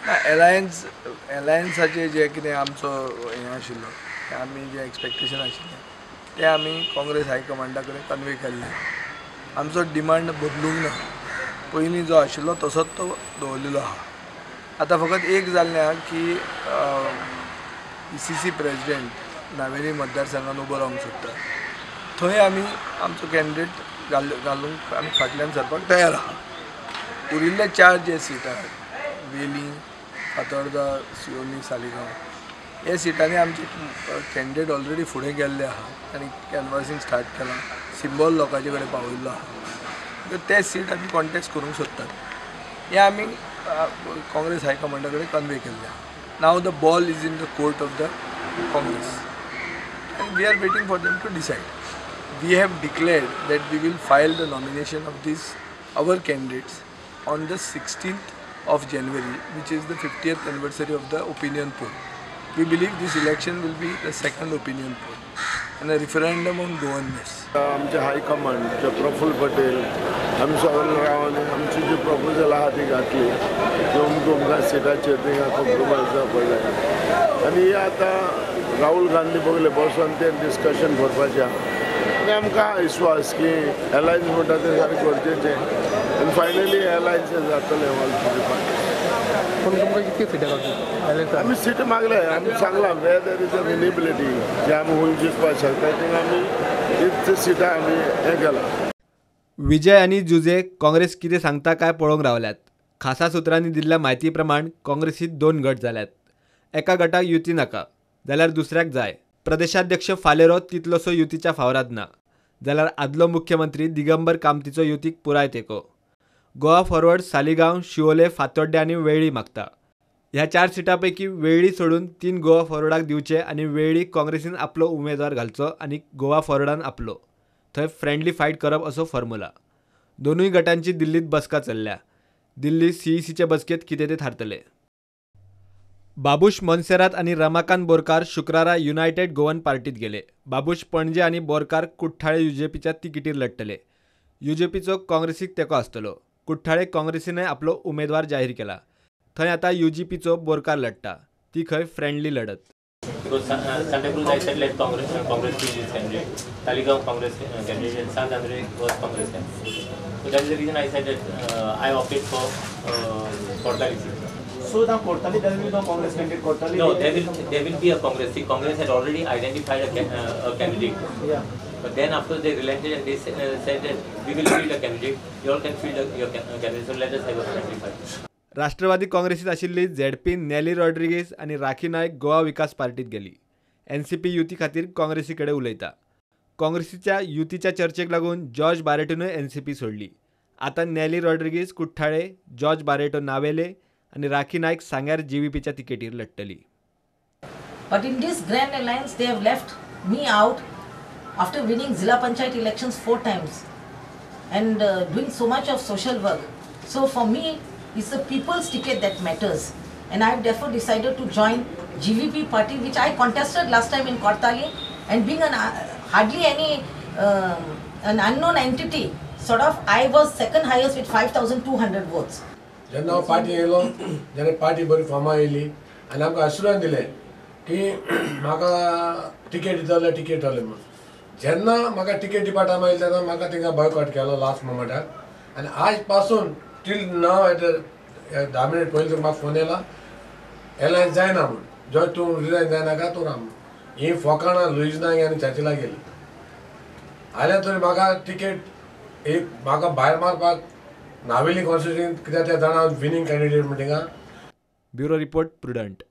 एलायन्साचे जे कितें आमचो हें आशिल्लो ते आमी जे एक्सपेक्टेशन आशिल्लें ते आमी काँग्रेस हायकमांडा कडेन कन्वे केल्लें. आमचो डिमांड बदलूंक ना. पयलीं जो आशिल्लो तसोच तो दवरलेलो आहा. आतां फकत एक जाल्लें आहा की PCC प्रेजिडेंट नावेली मतदारसंघान उबो रावंक सोदता. थंय आमी आमचो कॅन्डिडेट घालूंक आमी फाटल्यान सरपाक तयार आहा. उरिल्ले 4 जे सीट आहात वेली, फातोर्डा, सिओनी, सालिगांव ह्या सिटांनी आमचे कॅन्डिडेट ऑलरेडी फुडें गेल्ले आहा आनी कॅनवासींग स्टार्ट केलां. सिंबॉल लोकांचे कडेन पावयल्लो आहा. ते सीट आमी कॉन्टेस्ट करूंक सोदतात. हें आमी काँग्रेस हायकमांडा कडेन कन्वे केल्लें आहा. नाव the ball is in the court of the Congress and we are waiting for them to decide. We have declared that we will file the nomination of these our candidates on the 16th of January, which is the 50th anniversary of the opinion poll. We believe this election will be the second opinion poll and a referendum on governance. आमचे high command जे प्रफुल्ल पटेल आमी सगळे रावांनी आमची जी proposal आहा ती घातली की अमकां सिटाचेर थिंगा कॉम्प्रोमायज जावं पडलें आनी हे आतां राहुल गांधी बगले बसोन तें डिस्कशन करपाचें आहा आनी आमकां विश्वास की एलायन्स म्हणटा तें सारकें गरजेचें आनी फायनली एलायन्स जातलें ऑल थ्री पार्टीज. पूण तुमकां कितली सिटां गावतली? आमी सीट मागले आमी सांगलां where there is a winnability जे आमी खूंय जिखपाक शकता थिंगा आमी इतली सिटां आमी हें केलां. विजय आनी जुजे काँग्रेस कितें सांगता काय पळोवंक रावल्यात. खासा सुत्रांनी दिल्ल्या म्हायती प्रमाण काँग्रेसींत 2 गट जाल्यात. एका गटाक युती नाका जाल्यार दुसऱ्याक जाय. प्रदेशाध्यक्ष फालेरो तितलोसो युतीच्या फावराद ना जाल्यार आदलो मुख्यमंत्री दिगंबर कामतीचो युतीक पुराय तेंको. गोवा फॉरवर्ड सालिगांव, शिवोले, फातोड्डे आनी वेळ्ळी मागता. ह्या 4 सिटां पैकी वेळ्ळी सोडून 3 गोवा फॉरवर्डाक दिवचे आनी वेळ्ळी काँग्रेसीन आपलो उमेदवार घालचो आनी गोवा फॉरवर्डान आपलो. थंय फ्रेंडली फायट करप असो फॉर्म्युला. दोनूय गटांची दिल्लीत बसका चल्ल्या. दिल्ली CECचे बसकेंत कितें तें थारतले. बाबूश मोन्सेरात आनी रमाकांत बोरकार शुक्रारा युनायटेड गोवन पार्टीत गेले. बाबूश पणजे आनी बोरकार कुठ्ठाळे UJPच्या तिकिटीर लढटले. UJPचो काँग्रेसीक तेंको आसतलो. कुठ्ठाळे काँग्रेसीनय आपलो उमेदवार जाहीर केला. थंय आतां UJPचो बोरकार लढटा. ती खंय फ्रेंडली लढत. Santa Cruz, I said let Congress be his candidate. Saligao Congress candidate and San Andre was Congress candidate. So that is the reason I said that I opted for Kortali seat. So now Kortali, there will be no Congress candidate. Kortali. No, there will be a Congress. See, Congress had already identified a candidate. Yeah. But then after they relented and they said that we will field a candidate. You all can field your candidate. So let us have a friendly fight. Rashtrawadi काँग्रेसीत आशिल्ली ZP नेली रॉड्रिगीज आनी राखी नायक गोवा विकास पार्टीत गेली. NCP युती खातीर काँग्रेसी कडेन उलयता. काँग्रेसीच्या युतीच्या चर्चेक लागून जॉर्ज बारेटोनूय NCP सोडली. आतां नेली रॉड्रिगीज कुठ्ठाळे, जॉर्ज बारेटो नावेले आनी राखी नायक सांग्यार JVPच्या तिकेटीर लढटली. But in this grand alliance, they have left me out after winning Zilla Panchayat elections 4 times and doing so much of social work. So for me, it's the people's ticket that matters, and I've therefore decided to join GVP party, which I contested last time in Kortali, and being hardly any an unknown entity, sort of I was second highest with 5,200 votes. जेन्ना party येयलो जेन्ना party बरी फॉर्मा येयली आनी आमकां आश्वासन दिलें की म्हाका टिकेट दितले टिकेट दितले म्हणून. जेन्ना म्हाका टिकेट दिवपा टायम येयलो तेन्ना म्हाका थिंगा बॉयकॉट केलो लास्ट मोमेंटार आनी आज पासून टील नाव 10 मिनट पयलीं म्हाका फोन येयला एलायन्स जायना म्हणून. जॉय तूं रिजायन जायनाका तूं राव म्हणून. ही फोकाणां लुईज नायक आनी चर्चिला गेली जाल्यार तरी म्हाका टिकेट एक म्हाका भायर मारपाक नावेली कॉन्स्टिट्युएंसी कित्याक त्या जाणां विनींग कॅन्डिडेट म्हणटा. Bureau report prudent.